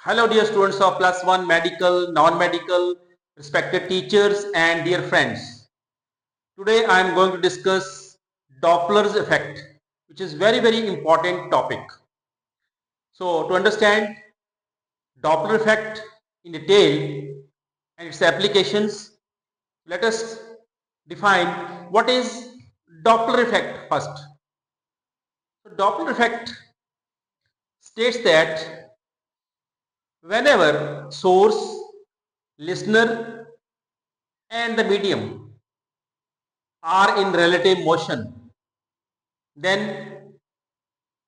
Hello dear students of plus one medical, non-medical, respected teachers and dear friends. Today I am going to discuss Doppler's effect, which is very important topic. So to understand Doppler effect in detail and its applications, let us define what is Doppler effect first. So Doppler effect states that whenever source, listener and the medium are in relative motion, then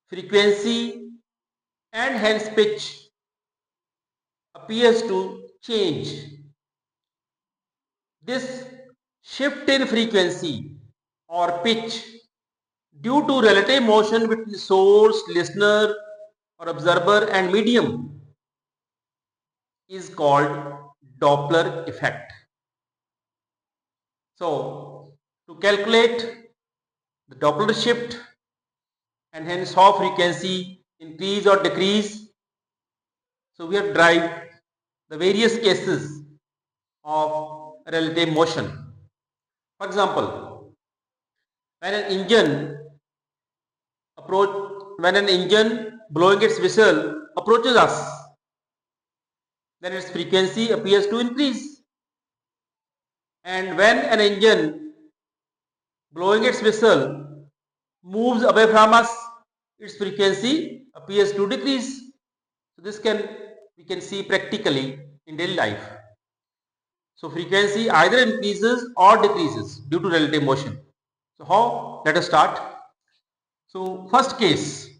frequency and hence pitch appears to change. This shift in frequency or pitch due to relative motion between source, listener or observer and medium is called Doppler effect. So to calculate the Doppler shift and hence how frequency increase or decrease, so we have derived the various cases of relative motion. For example, when an engine blowing its whistle approaches us, then its frequency appears to increase. And when an engine blowing its whistle moves away from us, its frequency appears to decrease. So this we can see practically in daily life. So frequency either increases or decreases due to relative motion. So how? Let us start. So first case.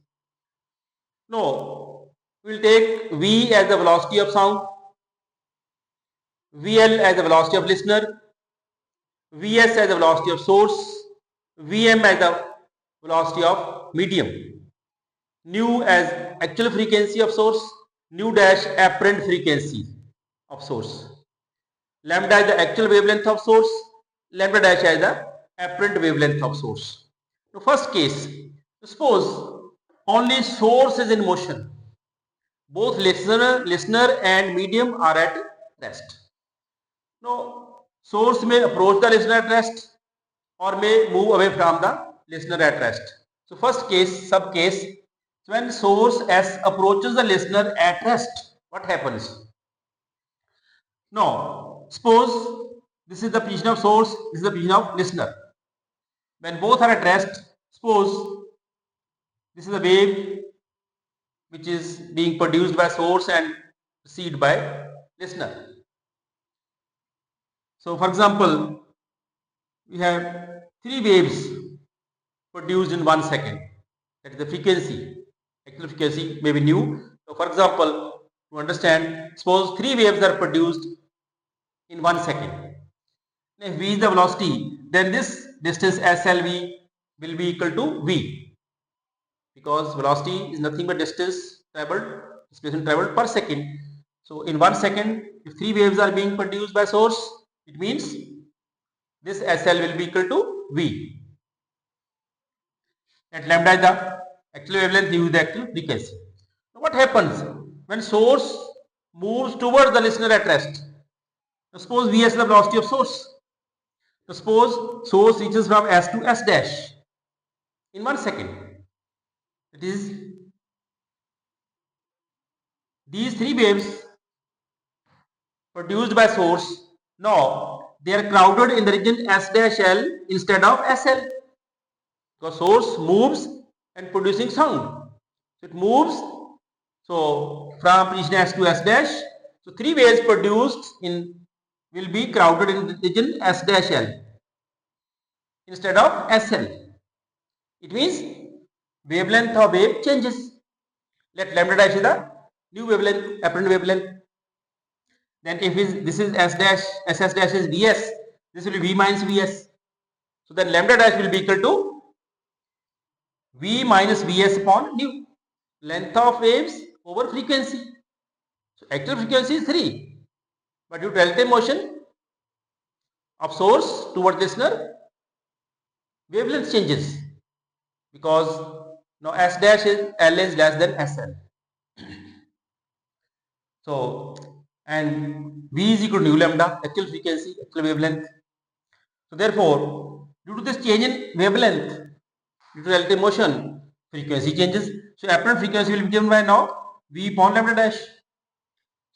No, we'll take V as the velocity of sound, VL as the velocity of listener, Vs as the velocity of source, Vm as the velocity of medium, nu as actual frequency of source, nu dash apparent frequency of source, lambda is the actual wavelength of source, lambda dash as the apparent wavelength of source. The first case, suppose only source is in motion. Both listener and medium are at rest. Now, source may approach the listener at rest or may move away from the listener at rest. So first case, sub case, when source S approaches the listener at rest, what happens? Now, suppose this is the position of source, this is the position of listener. When both are at rest, suppose this is a wave which is being produced by source and received by listener. So for example, we have three waves produced in 1 second. That is the frequency. Actual frequency may be new. So for example, to understand, suppose three waves are produced in 1 second. If v is the velocity, then this distance SLV will be equal to v, because velocity is nothing but distance traveled, displacement traveled per second. So in 1 second, if three waves are being produced by source, it means this SL will be equal to v. At lambda is the actual wavelength, nu is the actual frequency. So what happens when source moves towards the listener at rest? Now suppose Vs is the velocity of source. Now suppose source reaches from S to S dash in 1 second. It is these three waves produced by source. Now they are crowded in the region S dash L instead of SL, because source moves and producing sound. So it moves, so from position S to S dash. So three waves produced will be crowded in the region S dash L instead of SL. It means wavelength of wave changes. Let lambda dash is the new wavelength, apparent wavelength. Then if this is S dash, SS dash is Vs, this will be V minus Vs. So then lambda dash will be equal to V minus Vs upon nu, length of waves over frequency. So actual frequency is 3, but due to relative motion of source towards listener, wavelength changes, because now S dash is L is less than SL. So, and V is equal to nu lambda, actual frequency, actual wavelength. So therefore, due to this change in wavelength, due to relative motion, frequency changes. So apparent frequency will be given by now V upon lambda dash.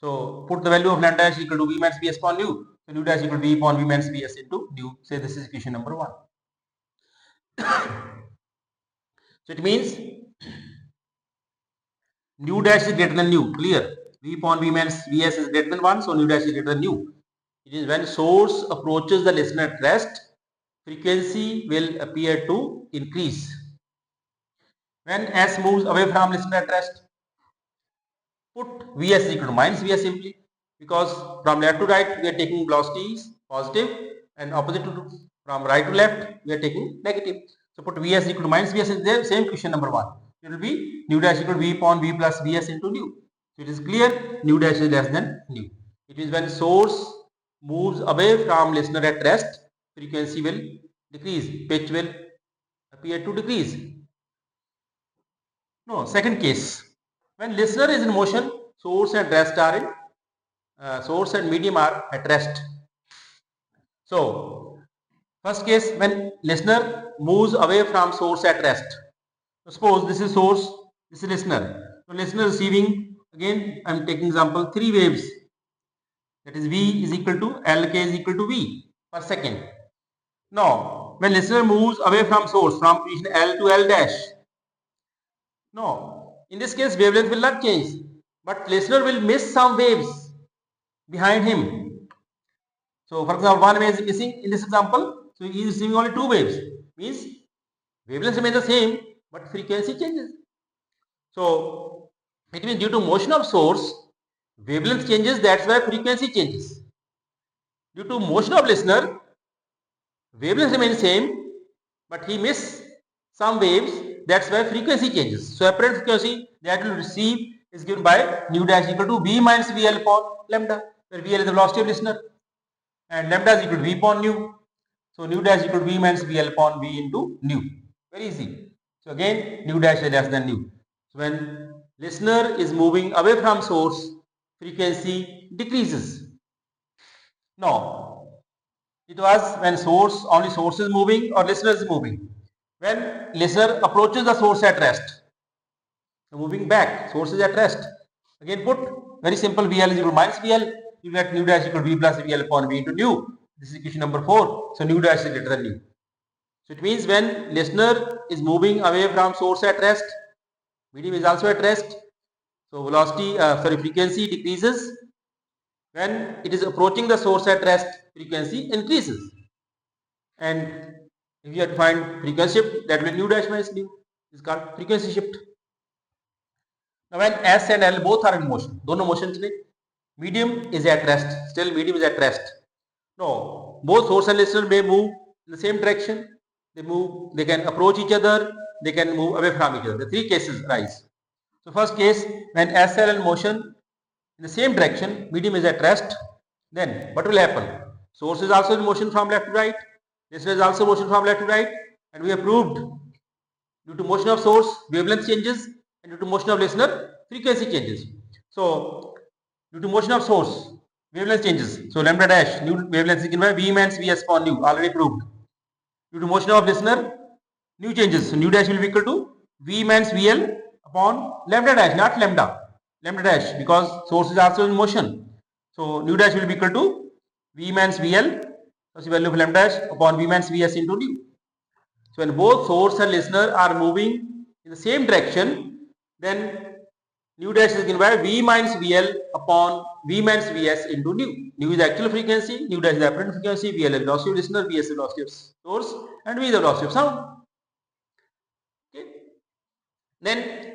So put the value of lambda dash equal to V minus Vs upon nu. So nu dash equal to V upon V minus Vs into nu. Say this is equation number 1. So it means nu dash is greater than nu. Clear? V upon V minus Vs is greater than 1. So nu dash is greater than nu. It is when source approaches the listener at rest, frequency will appear to increase. When S moves away from listener at rest, put Vs equal to minus Vs simply, because from left to right we are taking velocities positive and opposite to from right to left we are taking negative. So put Vs equal to minus Vs is there, same question number 1. It will be nu dash equal to V upon V plus Vs into nu. So it is clear nu dash is less than nu. It is when source moves away from listener at rest, frequency will decrease, pitch will appear to decrease. No, second case. When listener is in motion, source and rest are in source and medium are at rest. So, first case, when listener moves away from source at rest. So suppose this is source, this is listener. So listener receiving, again I am taking example 3 waves. That is V is equal to Lk is equal to V per second. Now, when listener moves away from source from position L to L dash. No, in this case wavelength will not change, but listener will miss some waves behind him. So for example, one wave is missing in this example, so he is receiving only 2 waves. Means wavelength remains the same, but frequency changes. So it means due to motion of source, wavelength changes, that's why frequency changes. Due to motion of listener, wavelength remains same, but he miss some waves, that's why frequency changes. So apparent frequency that will receive is given by nu dash equal to V minus VL upon lambda, where VL is the velocity of listener and lambda is equal to V upon nu. So nu dash equal to V minus VL upon V into nu. Very easy. So again nu dash is less than nu. So when listener is moving away from source, frequency decreases. Now, it was when only source is moving or listener is moving. When listener approaches the source at rest, so moving back, source is at rest. Again put very simple, VL is equal to minus VL, you get nu dash equal to V plus VL upon V into nu. This is equation number 4. So nu dash is greater than nu. So it means when listener is moving away from source at rest, medium is also at rest. So frequency decreases. When it is approaching the source at rest, frequency increases. And if you have to find frequency shift, that will be nu dash minus nu. Is called frequency shift. Now when S and L both are in motion, दोनों motion में, medium is at rest. Still medium is at rest. No, both source and listener may move in the same direction. They can approach each other, they can move away from each other. The 3 cases arise. So first case, when S and L in motion in the same direction, medium is at rest, then what will happen? Source is also in motion from left to right, listener is also motion from left to right, and we have proved due to motion of source, wavelength changes, and due to motion of listener, frequency changes. So due to motion of source, wavelength changes. So lambda dash, new wavelength is given by V minus Vs upon nu, already proved. Due to motion of listener, nu changes. So nu dash will be equal to V minus VL upon lambda dash, not lambda. Lambda dash, because source is also in motion. So nu dash will be equal to V minus VL, that's the value of lambda dash, upon V minus Vs into nu. So when both source and listener are moving in the same direction, then nu dash is given by V minus VL upon V minus Vs into nu. Nu is the actual frequency, nu dash is the apparent frequency, VL is the velocity of listener, Vs is the velocity of source, and V is the velocity of sound. Okay. Then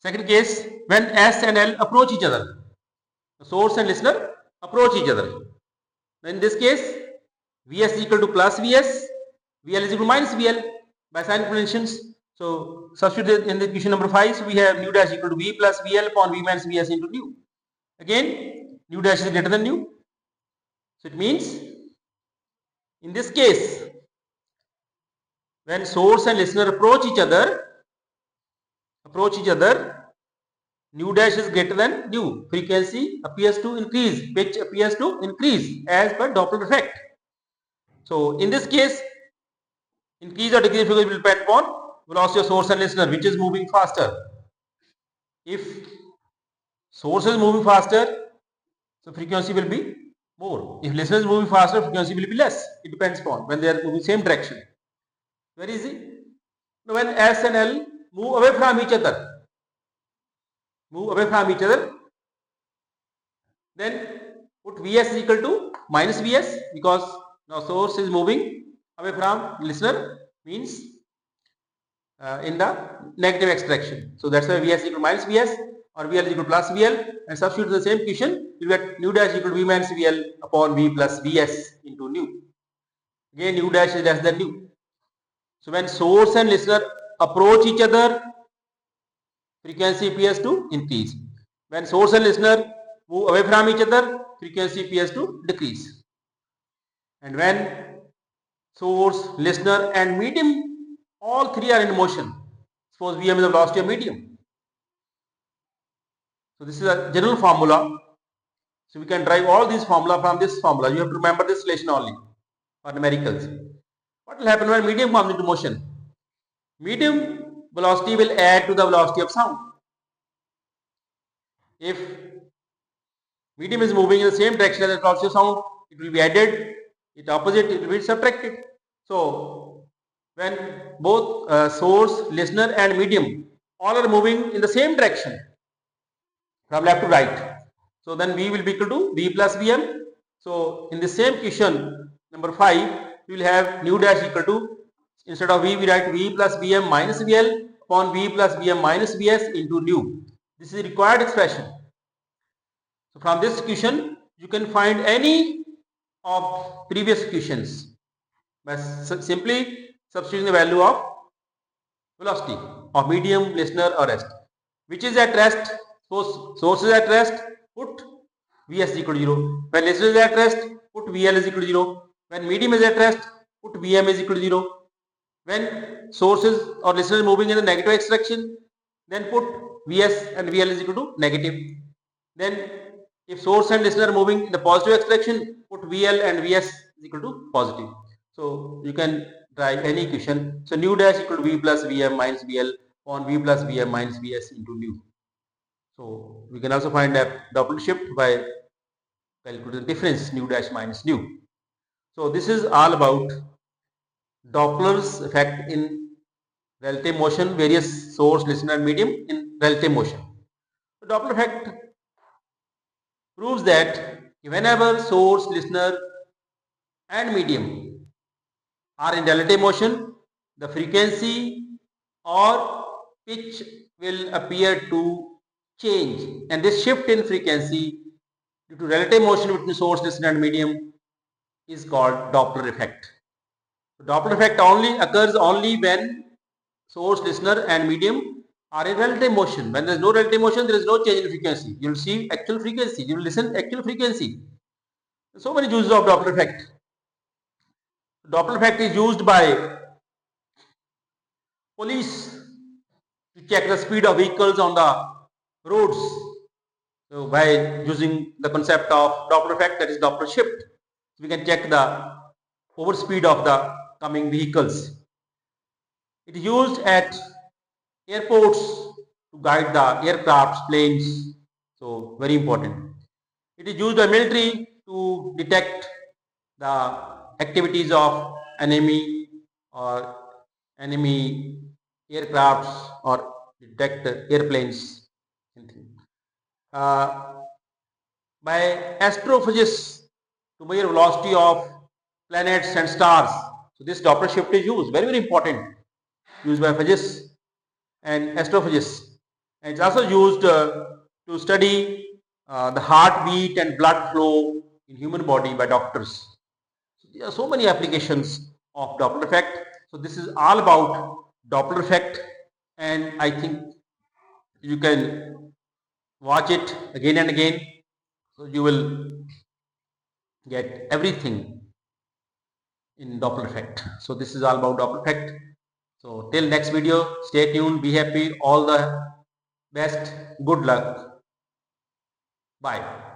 second case, when S and L approach each other, the source and listener approach each other. In this case, Vs is equal to plus Vs, VL is equal to minus VL by sign conventions. So substitute in the equation number 5. So we have nu dash equal to V plus VL upon V minus Vs into nu. Again, nu dash is greater than nu. So it means in this case, when source and listener approach each other, nu dash is greater than nu. Frequency appears to increase, pitch appears to increase as per Doppler effect. So in this case, increase or decrease frequency will depend upon velocity of source and listener, which is moving faster. If source is moving faster, so frequency will be more. If listener is moving faster, frequency will be less. It depends upon when they are moving same direction. Very easy. Now when S and L move away from each other, then put Vs is equal to minus Vs, because now source is moving away from listener, means in the negative extraction. So that's why Vs is equal to minus Vs, or Vl is equal to plus Vl, and substitute the same equation, you get nu dash equal to V minus Vl upon V plus Vs into nu. Again nu dash is less than nu. So when source and listener approach each other, frequency appears to increase. When source and listener move away from each other, frequency appears to decrease. And when source, listener and medium, all three are in motion, suppose Vm is the velocity of medium. So this is a general formula. So we can derive all these formula from this formula. You have to remember this relation only for numericals. What will happen when medium comes into motion? Medium velocity will add to the velocity of sound. If medium is moving in the same direction as the velocity of sound, it will be added. If opposite, it will be subtracted. So when both source, listener and medium all are moving in the same direction from left to right, so then V will be equal to V plus Vm. So in the same equation number 5, we will have nu dash equal to, instead of V we write V plus Vm minus Vl upon V plus Vm minus Vs into nu. This is the required expression. So from this equation you can find any of previous equations by simply substituting the value of velocity of medium, listener or rest. Which is at rest? Suppose source is at rest, put Vs is equal to 0. When listener is at rest, put Vl is equal to 0. When medium is at rest, put Vm is equal to 0. When sources or listener is moving in the negative extraction, then put Vs and Vl is equal to negative. Then if source and listener are moving in the positive extraction, put Vl and Vs is equal to positive. So you can derive any equation. So nu dash equal to V plus Vm minus Vl on V plus Vm minus Vs into nu. So we can also find a Doppler shift by calculating the difference nu dash minus nu. So this is all about Doppler's effect in relative motion, various source, listener and medium in relative motion. The Doppler effect proves that whenever source, listener and medium are in relative motion, the frequency or pitch will appear to change, and this shift in frequency due to relative motion between source, listener and medium is called Doppler effect. So Doppler effect occurs only when source, listener and medium are in relative motion. When there is no relative motion, there is no change in frequency. You will see actual frequency, you will listen actual frequency. So many uses of Doppler effect. Doppler effect is used by police to check the speed of vehicles on the roads. So by using the concept of Doppler effect, that is Doppler shift, we can check the overspeed of the coming vehicles. It is used at airports to guide the aircrafts, planes. So very important. It is used by military to detect the activities of enemy or enemy aircrafts or detect airplanes. By astrophysicists to measure velocity of planets and stars. So this Doppler shift is used, very very important, used by physicists and astrophysicists. And it's also used to study the heartbeat and blood flow in human body by doctors. So there are so many applications of Doppler effect. So this is all about Doppler effect, and I think you can watch it again and again, so you will get everything in Doppler effect. So this is all about Doppler effect. So till next video, stay tuned, be happy, all the Best. Good luck. Bye.